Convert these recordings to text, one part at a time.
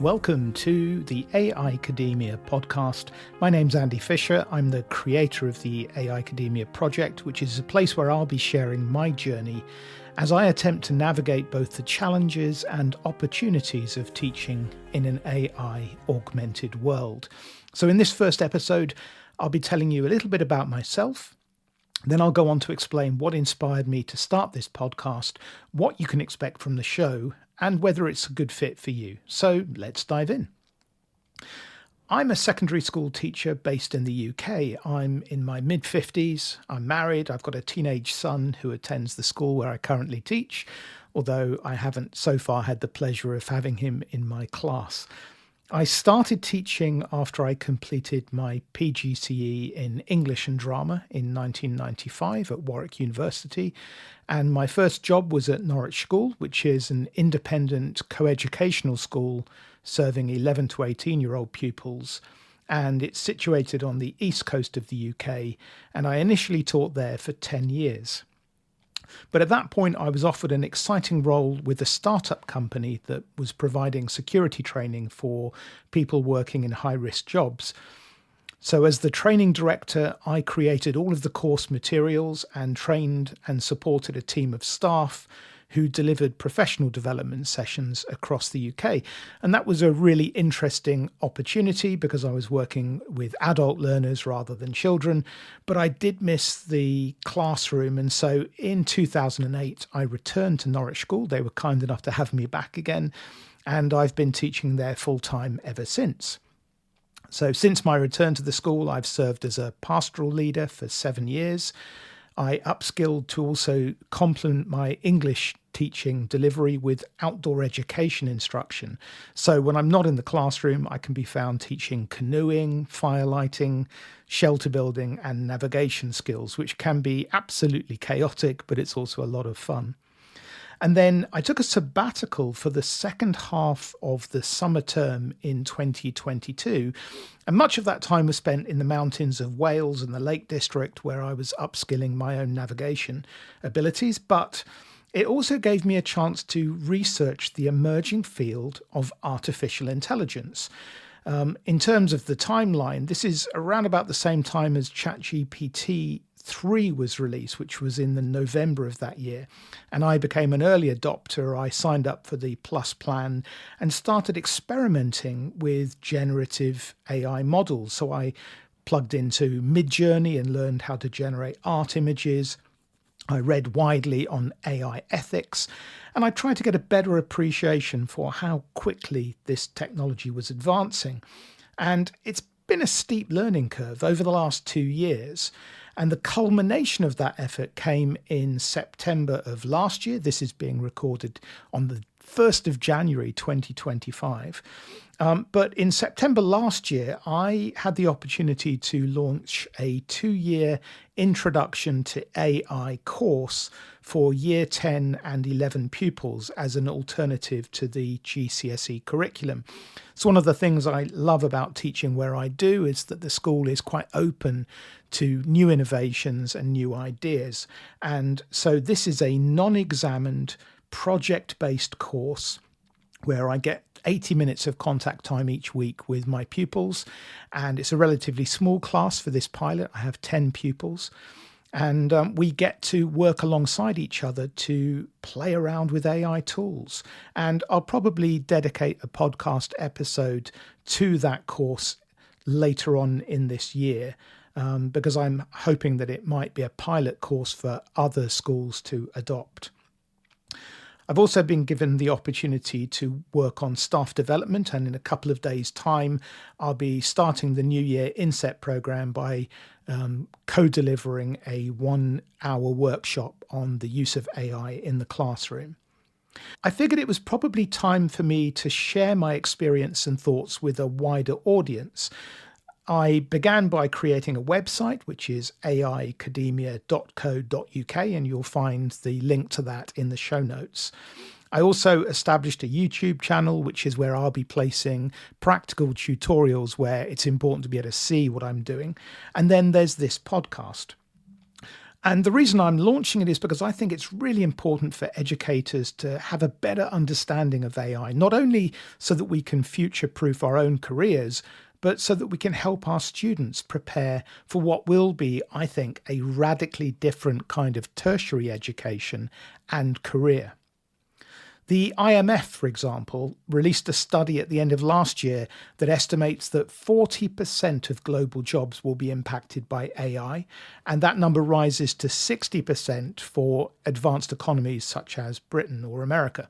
Welcome to the AI Academia podcast. My name's Andy Fisher. I'm the creator of the AI Academia project, which is a place where I'll be sharing my journey as I attempt to navigate both the challenges and opportunities of teaching in an AI augmented world. So in this first episode, I'll be telling you a little bit about myself. Then I'll go on to explain what inspired me to start this podcast, what you can expect from the show, and whether it's a good fit for you. So let's dive in. I'm a secondary school teacher based in the UK. I'm in my mid-50s. I'm married. I've got a teenage son who attends the school where I currently teach, although I haven't so far had the pleasure of having him in my class. I started teaching after I completed my PGCE in English and Drama in 1995 at Warwick University, and my first job was at Norwich School, which is an independent co-educational school serving 11 to 18-year-old pupils, and it's situated on the east coast of the UK, and I initially taught there for 10 years. But at that point, I was offered an exciting role with a startup company that was providing security training for people working in high-risk jobs. So as the training director, I created all of the course materials and trained and supported a team of staff who delivered professional development sessions across the UK. And that was a really interesting opportunity because I was working with adult learners rather than children, but I did miss the classroom. And so in 2008, I returned to Norwich School. They were kind enough to have me back again, and I've been teaching there full-time ever since. So since my return to the school, I've served as a pastoral leader for 7 years. I upskilled to also complement my English teaching delivery with outdoor education instruction. So when I'm not in the classroom, I can be found teaching canoeing, firelighting, shelter building, and navigation skills, which can be absolutely chaotic, but it's also a lot of fun. And then I took a sabbatical for the second half of the summer term in 2022. And much of that time was spent in the mountains of Wales and the Lake District, where I was upskilling my own navigation abilities. But it also gave me a chance to research the emerging field of artificial intelligence. In terms of the timeline, this is around about the same time as ChatGPT 3 was released, which was in the November of that year. And I became an early adopter. I signed up for the Plus plan and started experimenting with generative AI models. So I plugged into Midjourney and learned how to generate art images. I read widely on AI ethics, and I tried to get a better appreciation for how quickly this technology was advancing. And it's been a steep learning curve over the last 2 years. And the culmination of that effort came in September of last year. This is being recorded on the 1st of January 2025. But in September last year, I had the opportunity to launch a 2-year introduction to AI course for year 10 and 11 pupils as an alternative to the GCSE curriculum. So one of the things I love about teaching where I do is that the school is quite open to new innovations and new ideas. And so this is a non-examined project-based course where I get 80 minutes of contact time each week with my pupils. And it's a relatively small class for this pilot. I have 10 pupils. And we get to work alongside each other to play around with AI tools. And I'll probably dedicate a podcast episode to that course later on in this year, because I'm hoping that it might be a pilot course for other schools to adopt. I've also been given the opportunity to work on staff development, and in a couple of days' time, I'll be starting the New Year Inset program by co-delivering a 1-hour workshop on the use of AI in the classroom. I figured it was probably time for me to share my experience and thoughts with a wider audience. I began by creating a website, which is aiacademia.co.uk, and you'll find the link to that in the show notes. I also established a YouTube channel, which is where I'll be placing practical tutorials where it's important to be able to see what I'm doing. And then there's this podcast. And the reason I'm launching it is because I think it's really important for educators to have a better understanding of AI, not only so that we can future-proof our own careers, but so that we can help our students prepare for what will be, I think, a radically different kind of tertiary education and career. The IMF, for example, released a study at the end of last year that estimates that 40% of global jobs will be impacted by AI, and that number rises to 60% for advanced economies such as Britain or America.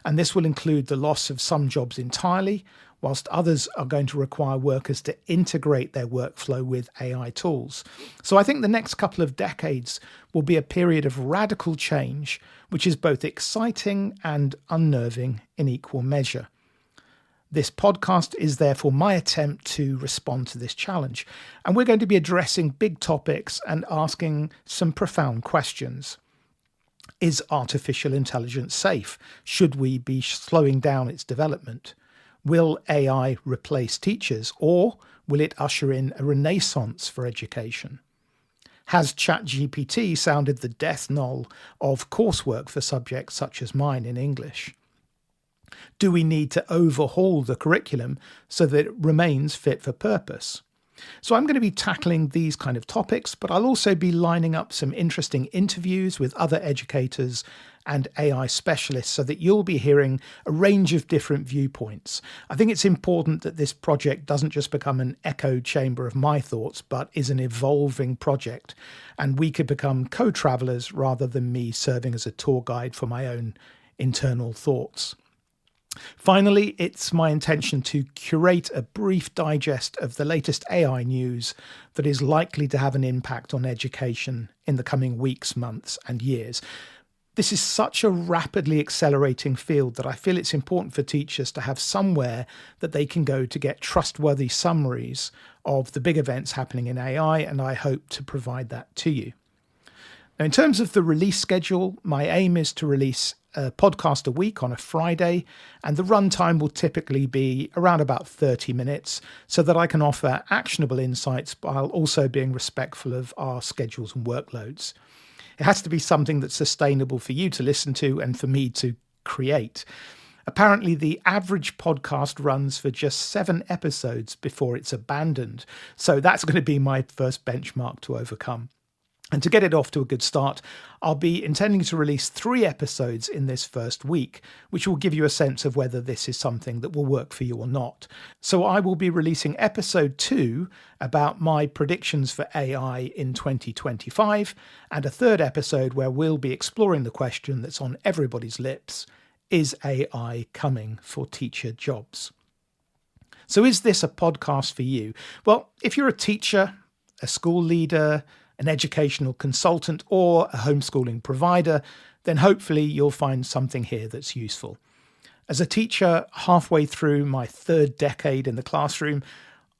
And this will include the loss of some jobs entirely, whilst others are going to require workers to integrate their workflow with AI tools. So I think the next couple of decades will be a period of radical change, which is both exciting and unnerving in equal measure. This podcast is therefore my attempt to respond to this challenge, and we're going to be addressing big topics and asking some profound questions. Is artificial intelligence safe? Should we be slowing down its development? Will AI replace teachers, or will it usher in a renaissance for education? Has ChatGPT sounded the death knell of coursework for subjects such as mine in English? Do we need to overhaul the curriculum so that it remains fit for purpose? So I'm going to be tackling these kind of topics, but I'll also be lining up some interesting interviews with other educators and AI specialists so that you'll be hearing a range of different viewpoints. I think it's important that this project doesn't just become an echo chamber of my thoughts, but is an evolving project, and we could become co-travelers rather than me serving as a tour guide for my own internal thoughts. Finally, it's my intention to curate a brief digest of the latest AI news that is likely to have an impact on education in the coming weeks, months, and years. This is such a rapidly accelerating field that I feel it's important for teachers to have somewhere that they can go to get trustworthy summaries of the big events happening in AI, and I hope to provide that to you. Now, in terms of the release schedule, my aim is to release a podcast a week on a Friday, and the runtime will typically be around about 30 minutes so that I can offer actionable insights while also being respectful of our schedules and workloads. It has to be something that's sustainable for you to listen to and for me to create. Apparently, the average podcast runs for just 7 episodes before it's abandoned, so that's going to be my first benchmark to overcome. And to get it off to a good start, I'll be intending to release 3 episodes in this first week, which will give you a sense of whether this is something that will work for you or not. So I will be releasing episode 2 about my predictions for AI in 2025, and a third episode where we'll be exploring the question that's on everybody's lips: is AI coming for teacher jobs? So is this a podcast for you? Well, if you're a teacher, a school leader, an educational consultant, or a homeschooling provider, then hopefully you'll find something here that's useful. As a teacher halfway through my 3rd decade in the classroom,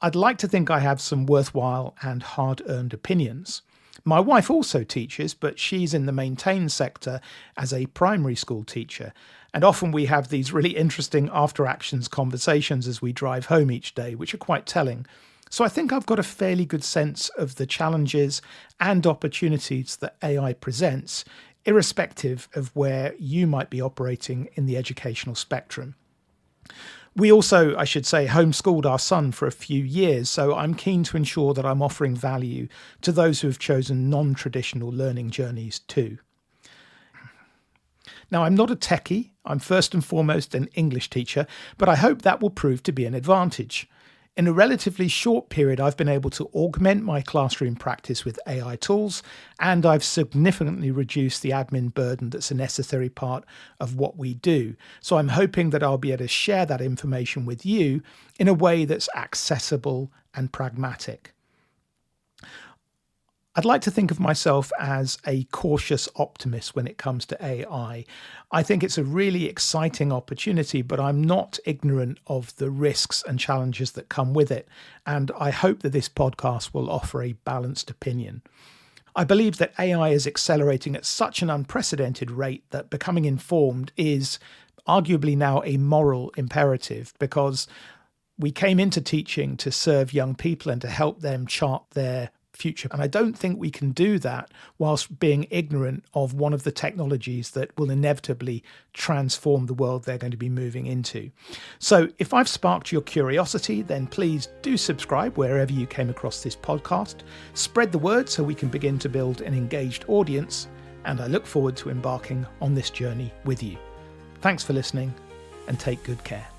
I'd like to think I have some worthwhile and hard-earned opinions. My wife also teaches, but she's in the maintained sector as a primary school teacher, and often we have these really interesting after-actions conversations as we drive home each day, which are quite telling. So I think I've got a fairly good sense of the challenges and opportunities that AI presents, irrespective of where you might be operating in the educational spectrum. We also, I should say, homeschooled our son for a few years, so I'm keen to ensure that I'm offering value to those who have chosen non-traditional learning journeys too. Now, I'm not a techie. I'm first and foremost an English teacher, but I hope that will prove to be an advantage. In a relatively short period, I've been able to augment my classroom practice with AI tools, and I've significantly reduced the admin burden that's a necessary part of what we do. So I'm hoping that I'll be able to share that information with you in a way that's accessible and pragmatic. I'd like to think of myself as a cautious optimist when it comes to AI. I think it's a really exciting opportunity, but I'm not ignorant of the risks and challenges that come with it. And I hope that this podcast will offer a balanced opinion. I believe that AI is accelerating at such an unprecedented rate that becoming informed is arguably now a moral imperative, because we came into teaching to serve young people and to help them chart their future. And I don't think we can do that whilst being ignorant of one of the technologies that will inevitably transform the world they're going to be moving into. So if I've sparked your curiosity, then please do subscribe wherever you came across this podcast. Spread the word so we can begin to build an engaged audience. And I look forward to embarking on this journey with you. Thanks for listening and take good care.